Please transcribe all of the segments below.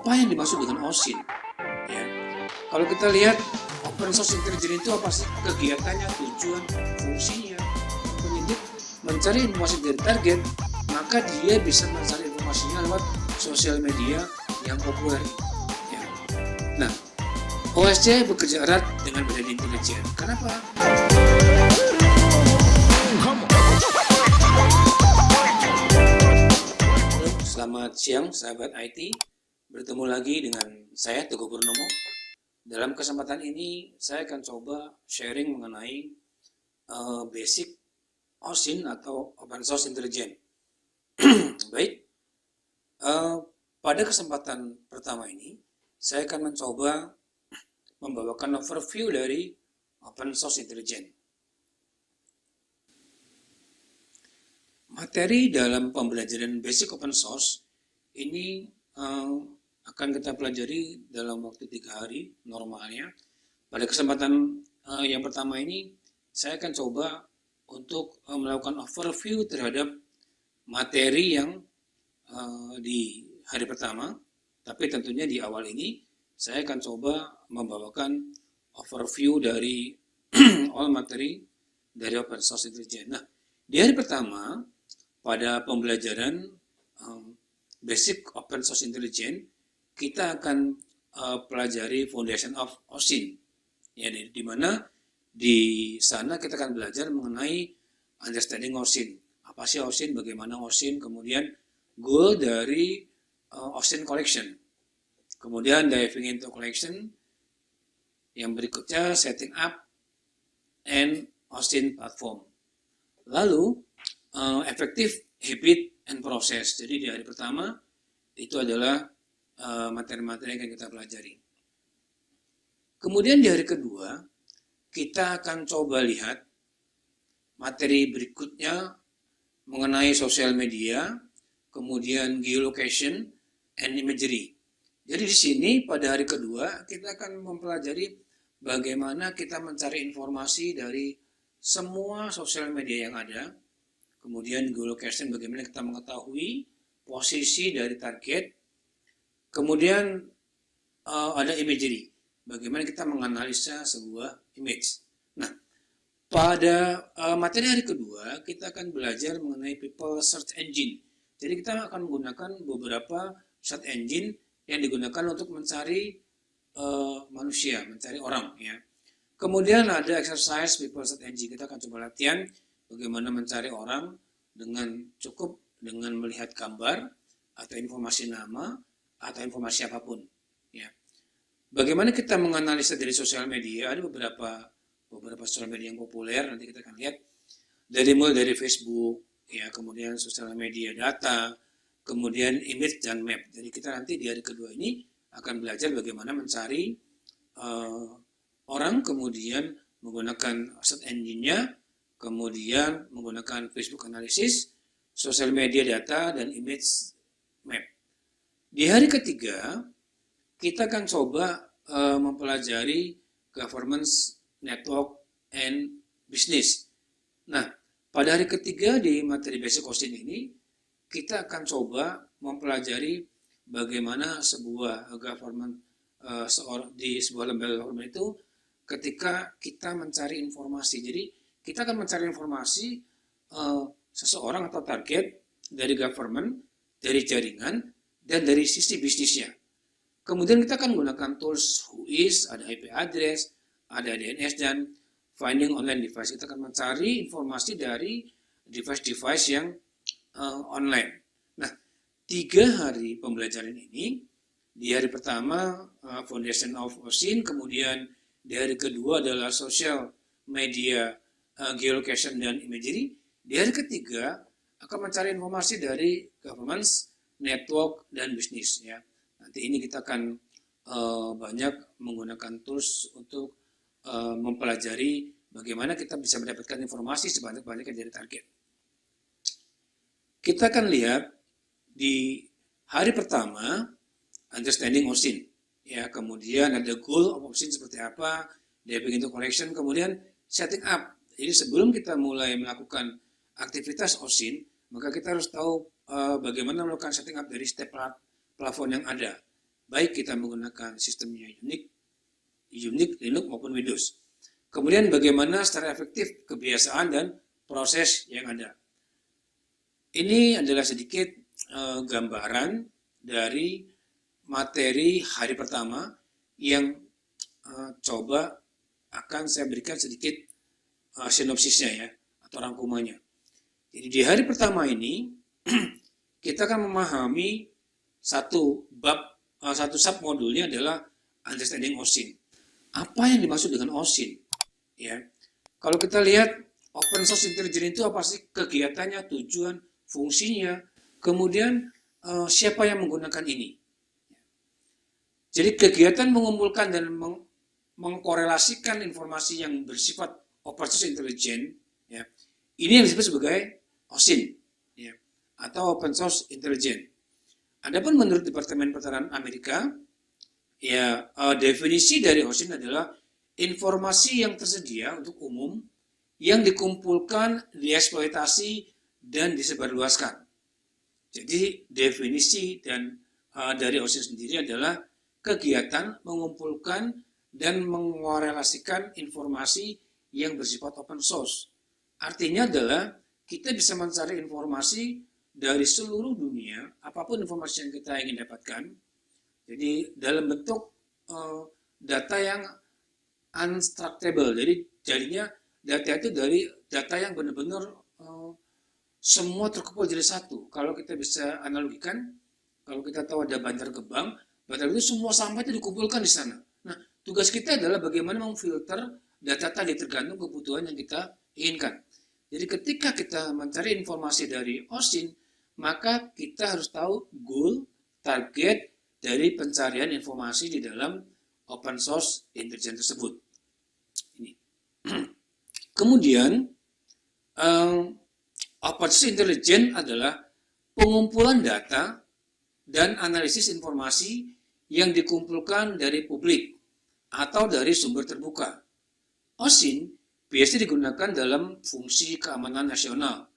apa yang dimaksud dengan OSINT? Ya. Kalau kita lihat Open Source Intelligence itu apa sih kegiatannya, tujuan, fungsinya? Penyidik mencari informasi dari target, maka dia bisa mencari informasinya lewat sosial media yang populer. Ya. Nah, OSC bekerja erat dengan badan intelijen. Kenapa? Selamat siang sahabat IT, bertemu lagi dengan saya Teguh Purnomo. Dalam kesempatan ini saya akan coba sharing mengenai basic OSINT atau Open Source Intelligence. Baik, pada kesempatan pertama ini saya akan mencoba membawakan overview dari Open Source Intelligence. Materi dalam pembelajaran basic open source ini akan kita pelajari dalam waktu 3 hari normalnya. Pada kesempatan yang pertama ini saya akan coba untuk melakukan overview terhadap materi yang di hari pertama, tapi tentunya di awal ini saya akan coba membawakan overview dari all materi dari Open Source Intelligence. Nah, di hari pertama pada pembelajaran Basic Open Source Intelligence, kita akan pelajari Foundation of OSINT. Ya, di mana di sana kita akan belajar mengenai understanding OSINT. Apa sih OSINT, bagaimana OSINT, kemudian goal dari OSINT collection. Kemudian diving into collection, yang berikutnya setting up and OSINT platform. Lalu effective habit and process. Jadi di hari pertama itu adalah materi-materi yang kita pelajari. Kemudian di hari kedua kita akan coba lihat materi berikutnya mengenai sosial media, kemudian geolocation and imagery. Jadi di sini pada hari kedua kita akan mempelajari bagaimana kita mencari informasi dari semua sosial media yang ada. Kemudian geolocation, bagaimana kita mengetahui posisi dari target. Kemudian ada imagery, bagaimana kita menganalisa sebuah image. Nah, pada materi hari kedua kita akan belajar mengenai people search engine. Jadi kita akan menggunakan beberapa search engine yang digunakan untuk mencari manusia, mencari orang. Ya. Kemudian ada exercise people search engine. Kita akan coba latihan bagaimana mencari orang dengan melihat gambar atau informasi nama atau informasi apapun. Ya. Bagaimana kita menganalisa dari sosial media? Ada beberapa sosial media yang populer. Nanti kita akan lihat mulai dari Facebook, ya, kemudian sosial media data, kemudian image dan map. Jadi kita nanti di hari kedua ini akan belajar bagaimana mencari orang, kemudian menggunakan search engine-nya, kemudian menggunakan Facebook Analysis, sosial media data, dan image map. Di hari ketiga, kita akan coba mempelajari governance, network, and business. Nah, pada hari ketiga di materi basic OSINT ini, kita akan coba mempelajari bagaimana sebuah government di sebuah lembaga government itu ketika kita mencari informasi. Jadi kita akan mencari informasi seseorang atau target dari government, dari jaringan, dan dari sisi bisnisnya. Kemudian kita akan menggunakan tools Whois, ada IP address, ada DNS, dan finding online device. Kita akan mencari informasi dari device-device yang online. Nah, 3 hari pembelajaran ini, di hari pertama Foundation of OSINT, kemudian di hari kedua adalah social media, geolocation, dan imagery. Di hari ketiga akan mencari informasi dari governance, network, dan bisnis. Ya. Nanti ini kita akan banyak menggunakan tools untuk mempelajari bagaimana kita bisa mendapatkan informasi sebanyak-banyaknya dari target. Kita akan lihat di hari pertama understanding OSINT. Ya, kemudian ada goal of OSINT seperti apa, diving into collection, kemudian setting up. Jadi sebelum kita mulai melakukan aktivitas OSINT, maka kita harus tahu bagaimana melakukan setting up dari step plafon yang ada. baik kita menggunakan sistemnya Unix, Linux maupun Windows. Kemudian bagaimana secara efektif kebiasaan dan proses yang ada. Ini adalah sedikit gambaran dari materi hari pertama yang coba akan saya berikan sedikit sinopsisnya ya, atau rangkumannya. Jadi di hari pertama ini kita akan memahami satu submodulnya adalah understanding OSINT. Apa yang dimaksud dengan OSINT? Ya, kalau kita lihat open source intelligence itu apa sih kegiatannya, tujuan, fungsinya, kemudian siapa yang menggunakan ini? Jadi kegiatan mengumpulkan dan mengkorelasikan informasi yang bersifat open source intelligence, ya, ini yang disebut sebagai OSINT, ya, atau open source intelligence. Adapun menurut Departemen Pertahanan Amerika, ya, definisi dari OSINT adalah informasi yang tersedia untuk umum yang dikumpulkan, dieksploitasi, dan disebarluaskan. Jadi definisi dari OSINT sendiri adalah kegiatan mengumpulkan dan mengorelasikan informasi yang bersifat open source. Artinya adalah kita bisa mencari informasi dari seluruh dunia, apapun informasi yang kita ingin dapatkan. Jadi dalam bentuk data yang unstructured. Jadi jadinya data itu dari data yang benar-benar semua terkumpul jadi satu. Kalau kita bisa analogikan, kalau kita tahu ada Bantar Gebang itu semua sampah itu dikumpulkan di sana. Nah, tugas kita adalah bagaimana memfilter data tadi tergantung kebutuhan yang kita inginkan. Jadi ketika kita mencari informasi dari OSINT, maka kita harus tahu goal, target dari pencarian informasi di dalam open source intelligence tersebut. Ini. Kemudian, open source intelligence adalah pengumpulan data dan analisis informasi yang dikumpulkan dari publik atau dari sumber terbuka. OSINT biasa digunakan dalam fungsi keamanan nasional,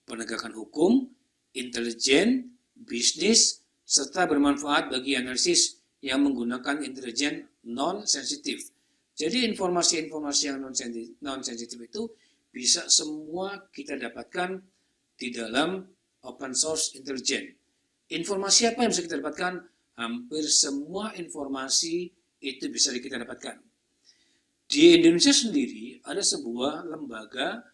penegakan hukum, intelijen, bisnis, serta bermanfaat bagi analisis yang menggunakan intelijen non-sensitif. Jadi informasi-informasi yang non-sensitif itu bisa semua kita dapatkan di dalam open source intelligence. Informasi apa yang bisa kita dapatkan? Hampir semua informasi itu bisa kita dapatkan. Di Indonesia sendiri ada sebuah lembaga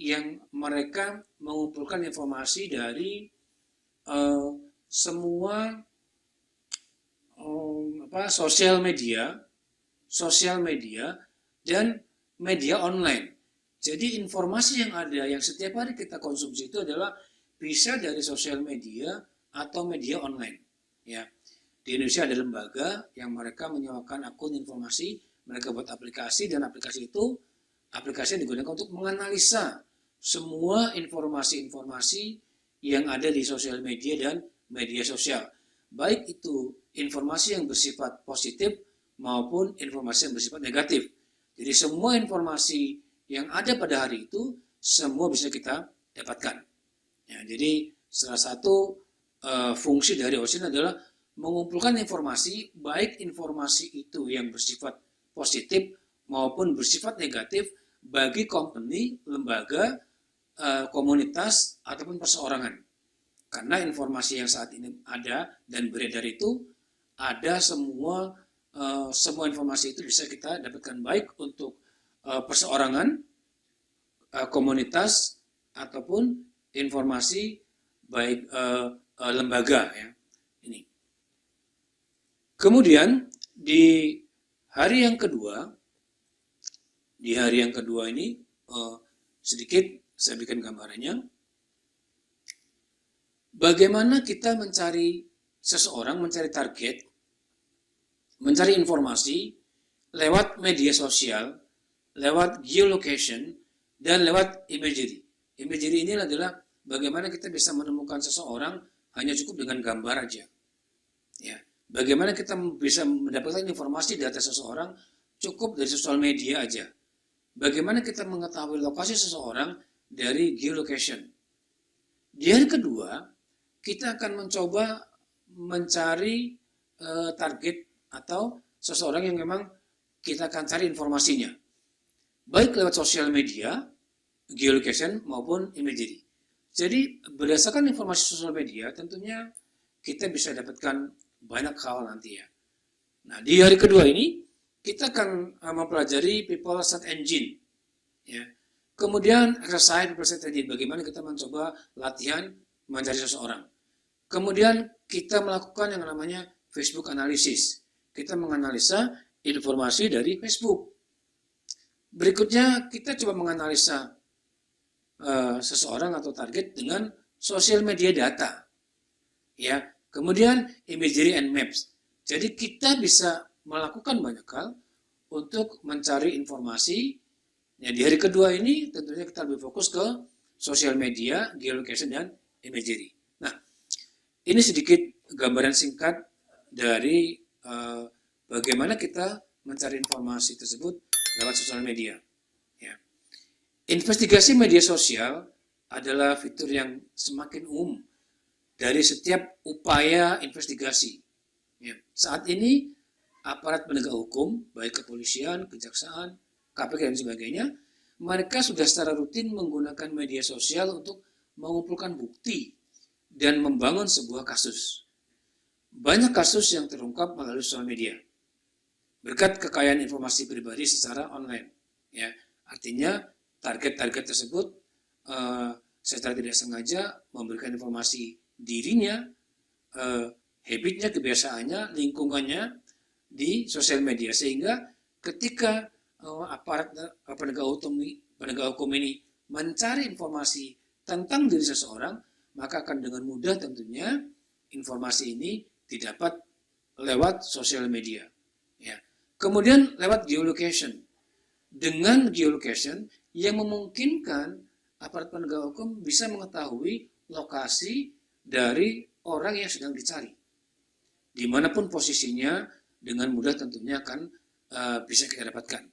yang mereka mengumpulkan informasi dari semua sosial media dan media online. Jadi informasi yang ada yang setiap hari kita konsumsi itu adalah bisa dari sosial media atau media online. Ya. Di Indonesia ada lembaga yang mereka menyewakan akun informasi, mereka buat aplikasi, dan aplikasi yang digunakan untuk menganalisa semua informasi-informasi yang ada di sosial media dan media sosial. Baik itu informasi yang bersifat positif maupun informasi yang bersifat negatif. Jadi semua informasi yang ada pada hari itu semua bisa kita dapatkan. Ya, jadi salah satu fungsi dari OSINT adalah mengumpulkan informasi, baik informasi itu yang bersifat positif maupun bersifat negatif bagi company, lembaga, komunitas, ataupun perseorangan. Karena informasi yang saat ini ada dan beredar itu ada semua informasi itu bisa kita dapatkan baik untuk perseorangan, komunitas, ataupun informasi baik lembaga ya. Ini. Kemudian di hari yang kedua ini sedikit saya berikan gambarannya. Bagaimana kita mencari seseorang, mencari target, mencari informasi lewat media sosial, lewat geolocation, dan lewat imagery. Imagery ini adalah bagaimana kita bisa menemukan seseorang hanya cukup dengan gambar aja. Ya. Bagaimana kita bisa mendapatkan informasi data seseorang cukup dari sosial media aja. Bagaimana kita mengetahui lokasi seseorang dari geolocation. Di hari kedua, kita akan mencoba mencari target atau seseorang yang memang kita akan cari informasinya, baik lewat sosial media, geolocation maupun imagery. Jadi berdasarkan informasi sosial media tentunya kita bisa dapatkan banyak hal nanti ya. Nah, di hari kedua ini kita akan mempelajari people search engine ya. Kemudian exercise people search engine, bagaimana kita mencoba latihan mencari seseorang. Kemudian kita melakukan yang namanya Facebook analysis. Kita menganalisa informasi dari Facebook. Berikutnya kita coba menganalisa seseorang atau target dengan social media data. Ya, kemudian imagery and maps. Jadi kita bisa melakukan banyak hal untuk mencari informasi. Ya, di hari kedua ini tentunya kita lebih fokus ke social media, geolocation dan imagery. Nah, ini sedikit gambaran singkat dari bagaimana kita mencari informasi tersebut lewat sosial media. Ya. Investigasi media sosial adalah fitur yang semakin umum dari setiap upaya investigasi. Ya. Saat ini aparat penegak hukum, baik kepolisian, kejaksaan, KPK dan sebagainya, mereka sudah secara rutin menggunakan media sosial untuk mengumpulkan bukti dan membangun sebuah kasus. Banyak kasus yang terungkap melalui sosial media berkat kekayaan informasi pribadi secara online. Ya, artinya target-target tersebut secara tidak sengaja memberikan informasi dirinya, habitnya, kebiasaannya, lingkungannya di sosial media, sehingga ketika aparat penegak hukum ini mencari informasi tentang diri seseorang, maka akan dengan mudah tentunya informasi ini didapat lewat sosial media. Ya. Kemudian lewat geolocation. Dengan geolocation yang memungkinkan aparat penegak hukum bisa mengetahui lokasi dari orang yang sedang dicari. Dimanapun posisinya, dengan mudah tentunya akan bisa kita dapatkan.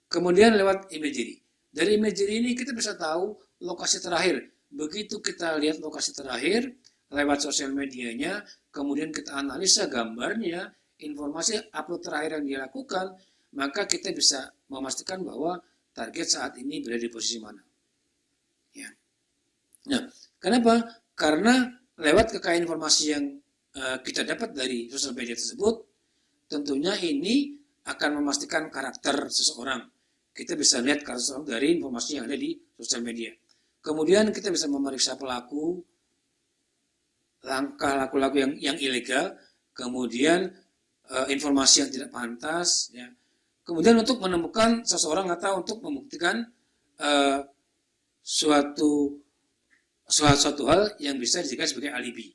Kemudian lewat imagery. Dari imagery ini kita bisa tahu lokasi terakhir. Begitu kita lihat lokasi terakhir lewat sosial medianya, kemudian kita analisa gambarnya, informasi upload terakhir yang dilakukan, maka kita bisa memastikan bahwa target saat ini berada di posisi mana. Ya. Nah, kenapa? Karena lewat kekayaan informasi yang kita dapat dari sosial media tersebut, tentunya ini akan memastikan karakter seseorang. Kita bisa lihat karakter seseorang dari informasi yang ada di sosial media. Kemudian kita bisa memeriksa pelaku, langkah laku-laku yang ilegal, kemudian informasi yang tidak pantas, ya. Kemudian untuk menemukan seseorang atau untuk membuktikan suatu hal yang bisa dijadikan sebagai alibi.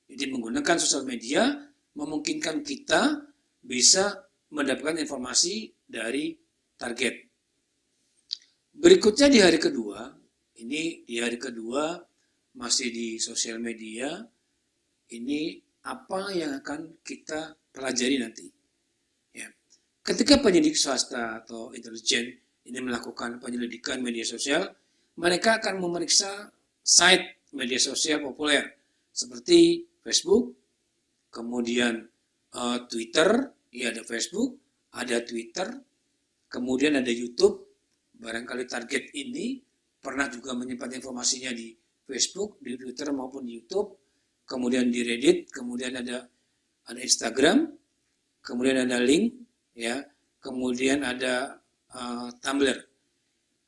Jadi menggunakan sosial media memungkinkan kita bisa mendapatkan informasi dari target. Berikutnya di hari kedua, ini di hari kedua masih di sosial media, ini apa yang akan kita pelajari nanti. Ya. Ketika penyidik swasta atau intelijen ini melakukan penyelidikan media sosial, mereka akan memeriksa site media sosial populer seperti Facebook, kemudian Twitter, ya ada Facebook, ada Twitter, kemudian ada YouTube. Barangkali target ini pernah juga menyimpan informasinya di Facebook, di Twitter maupun di YouTube, kemudian di Reddit, kemudian ada Instagram, kemudian ada link, ya, kemudian ada Tumblr.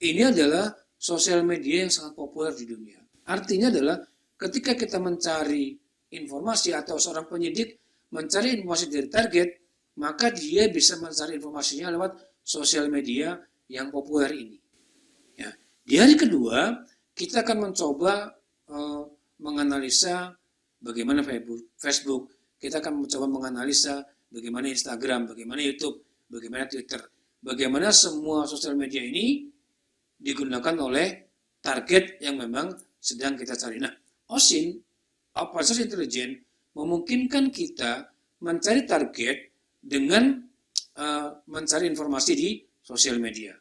Ini adalah sosial media yang sangat populer di dunia. Artinya adalah ketika kita mencari informasi atau seorang penyidik mencari informasi dari target, maka dia bisa mencari informasinya lewat sosial media yang populer ini. Ya. Di hari kedua, kita akan mencoba menganalisa bagaimana Facebook, kita akan mencoba menganalisa bagaimana Instagram, bagaimana YouTube, bagaimana Twitter, bagaimana semua sosial media ini digunakan oleh target yang memang sedang kita cari. Nah, OSIN, Operasi Intelijen, memungkinkan kita mencari target dengan mencari informasi di sosial media.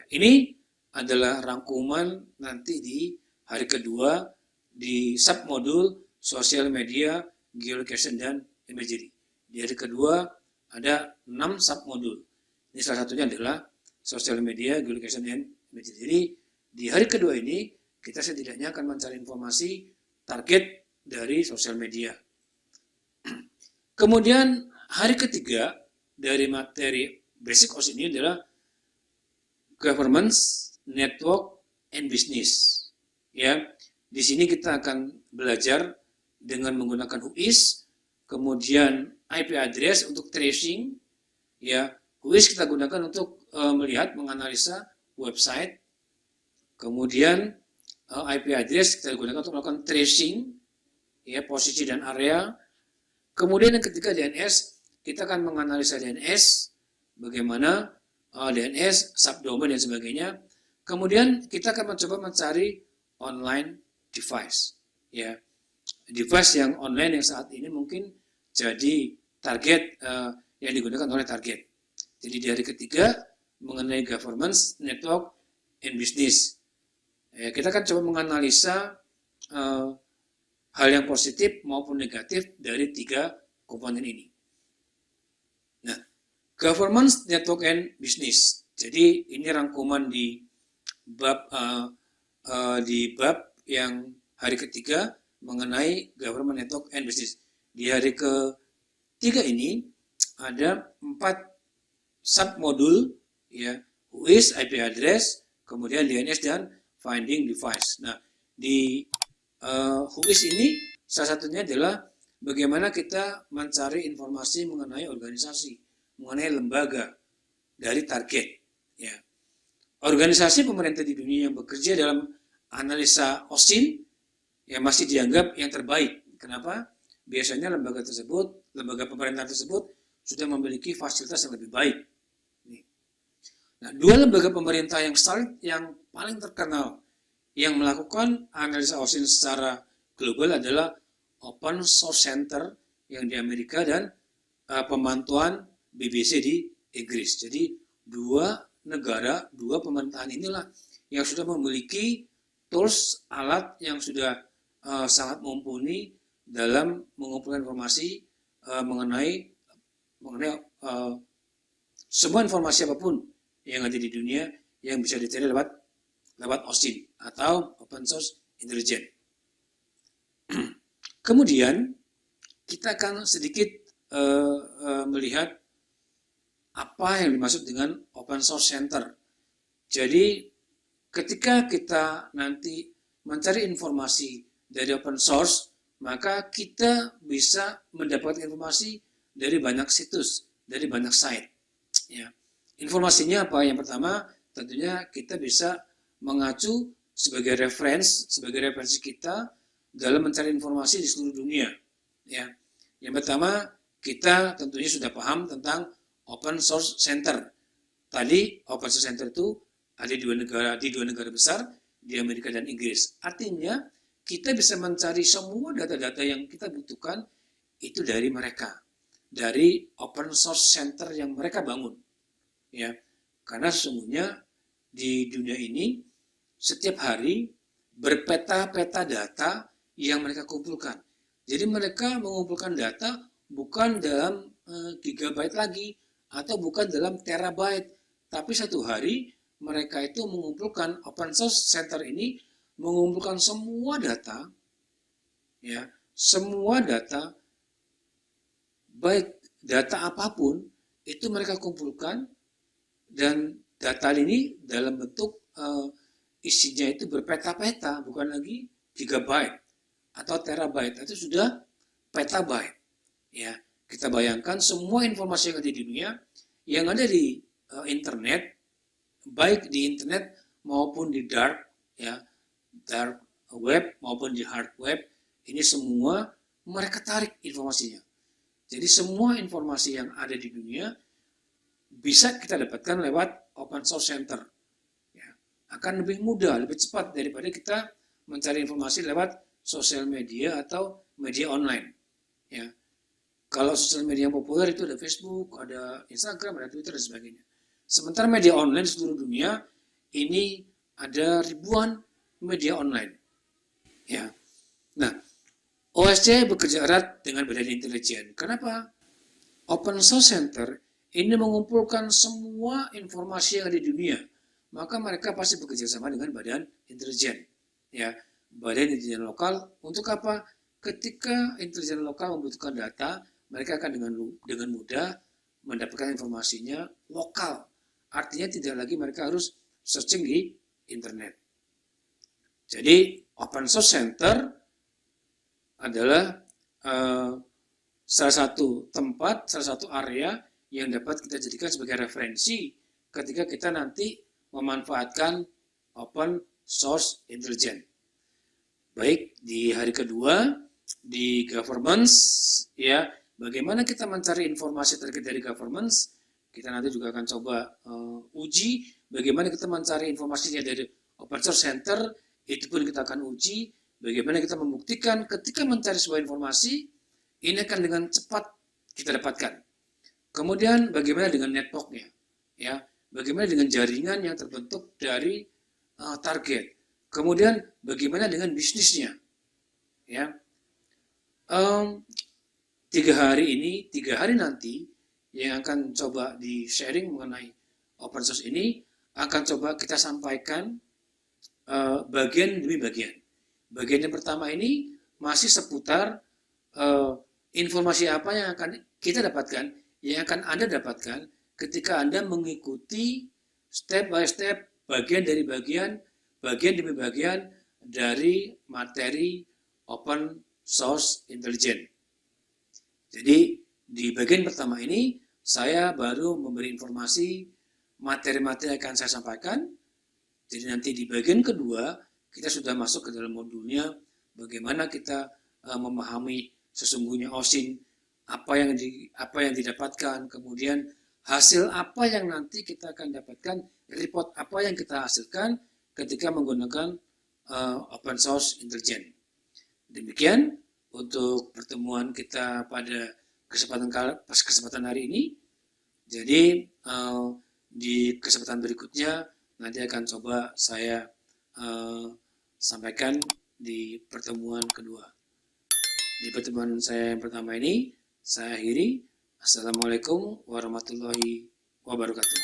Ini adalah rangkuman nanti di hari kedua di submodul sosial media, geolocation, dan imagery. Di hari kedua ada 6 submodul. Ini salah satunya adalah social media, geolocation, and imagery. Jadi di hari kedua ini kita setidaknya akan mencari informasi target dari sosial media. Kemudian hari ketiga dari materi basic course ini adalah governance, network, and business. Ya, di sini kita akan belajar dengan menggunakan WHOIS, kemudian IP address untuk tracing. Ya, WHOIS kita gunakan untuk melihat, menganalisa website. Kemudian IP address kita gunakan untuk melakukan tracing, ya, posisi dan area. Kemudian yang ketiga DNS, kita akan menganalisa DNS, bagaimana DNS, subdomain dan sebagainya. Kemudian kita akan mencoba mencari online device, ya, device yang online yang saat ini mungkin jadi target yang digunakan oleh target. Jadi di hari ketiga mengenai governance, network, and business, ya, kita akan coba menganalisa hal yang positif maupun negatif dari 3 komponen ini. Nah, governance, network, and business. Jadi ini rangkuman di bab yang hari ketiga mengenai government, network, and business. Di hari ketiga ini ada 4 submodul, ya, WHOIS, IP address, kemudian DNS dan finding device. Nah, di WHOIS ini salah satunya adalah bagaimana kita mencari informasi mengenai organisasi, mengenai lembaga dari target. Ya. Organisasi pemerintah di dunia yang bekerja dalam analisa OSINT yang masih dianggap yang terbaik. Kenapa? Biasanya lembaga tersebut, lembaga pemerintah tersebut sudah memiliki fasilitas yang lebih baik. Nah, 2 lembaga pemerintah yang paling terkenal yang melakukan analisa OSINT secara global adalah Open Source Center yang di Amerika dan pemantauan BBC di Inggris. Jadi 2 negara, 2 pemerintahan inilah yang sudah memiliki tools, alat yang sudah sangat mumpuni dalam mengumpulkan informasi mengenai semua informasi apapun yang ada di dunia yang bisa dicari lewat OSINT atau Open Source Intelligence. Kemudian kita akan sedikit melihat apa yang dimaksud dengan Open Source Center. Jadi ketika kita nanti mencari informasi dari open source, maka kita bisa mendapatkan informasi dari banyak situs, dari banyak site. Ya. Informasinya apa? Yang pertama, tentunya kita bisa mengacu sebagai referensi kita dalam mencari informasi di seluruh dunia. Ya. Yang pertama, kita tentunya sudah paham tentang Open Source Center. Tadi Open Source Center itu ada di 2 negara besar, di Amerika dan Inggris. Artinya kita bisa mencari semua data-data yang kita butuhkan itu dari mereka, dari Open Source Center yang mereka bangun. Ya, karena sesungguhnya di dunia ini setiap hari berpeta-peta data yang mereka kumpulkan. Jadi mereka mengumpulkan data bukan dalam gigabyte lagi atau bukan dalam terabyte, tapi satu hari mereka itu mengumpulkan, Open Source Center ini mengumpulkan semua data, ya, semua data, baik data apapun itu mereka kumpulkan, dan data ini dalam bentuk isinya itu berpeta-peta, bukan lagi gigabyte atau terabyte, itu sudah petabyte. Ya, kita bayangkan semua informasi yang ada di dunia, yang ada di internet, baik di internet maupun di dark web maupun di hard web, ini semua mereka tarik informasinya. Jadi semua informasi yang ada di dunia bisa kita dapatkan lewat Open Source Center. Ya, akan lebih mudah, lebih cepat daripada kita mencari informasi lewat sosial media atau media online. Ya, kalau sosial media yang populer itu ada Facebook, ada Instagram, ada Twitter dan sebagainya. Sementara media online di seluruh dunia ini ada ribuan media online. Ya. Nah, OSC bekerja erat dengan Badan Intelijen. Kenapa? Open Source Center ini mengumpulkan semua informasi yang ada di dunia. Maka mereka pasti bekerja sama dengan badan intelijen. Ya, badan intelijen lokal untuk apa? Ketika intelijen lokal membutuhkan data, mereka akan dengan mudah mendapatkan informasinya lokal. Artinya tidak lagi mereka harus searching di internet. Jadi Open Source Center adalah salah satu tempat, salah satu area yang dapat kita jadikan sebagai referensi ketika kita nanti memanfaatkan Open Source Intelligence. Baik, di hari kedua, di governance, ya, bagaimana kita mencari informasi terkait dari governance, kita nanti juga akan coba uji bagaimana kita mencari informasinya dari Open Source Center, itu pun kita akan uji bagaimana kita membuktikan ketika mencari sebuah informasi, ini akan dengan cepat kita dapatkan. Kemudian bagaimana dengan network-nya, ya, bagaimana dengan jaringan yang terbentuk dari target. Kemudian bagaimana dengan bisnisnya, ya. 3 hari nanti yang akan coba di sharing mengenai open source ini akan coba kita sampaikan bagian demi bagian. Bagian yang pertama ini masih seputar informasi apa yang akan kita dapatkan, yang akan Anda dapatkan ketika Anda mengikuti step by step, bagian demi bagian dari materi Open Source Intelligence. Jadi di bagian pertama ini saya baru memberi informasi materi-materi yang akan saya sampaikan. Jadi nanti di bagian kedua kita sudah masuk ke dalam modulnya bagaimana kita memahami sesungguhnya OSINT, apa yang didapatkan, kemudian hasil apa yang nanti kita akan dapatkan, report apa yang kita hasilkan ketika menggunakan Open Source Intelligence. Demikian untuk pertemuan kita pada kesempatan hari ini. Jadi di kesempatan berikutnya nanti akan coba saya sampaikan di pertemuan kedua. Di pertemuan saya yang pertama ini saya akhiri. Assalamualaikum warahmatullahi wabarakatuh.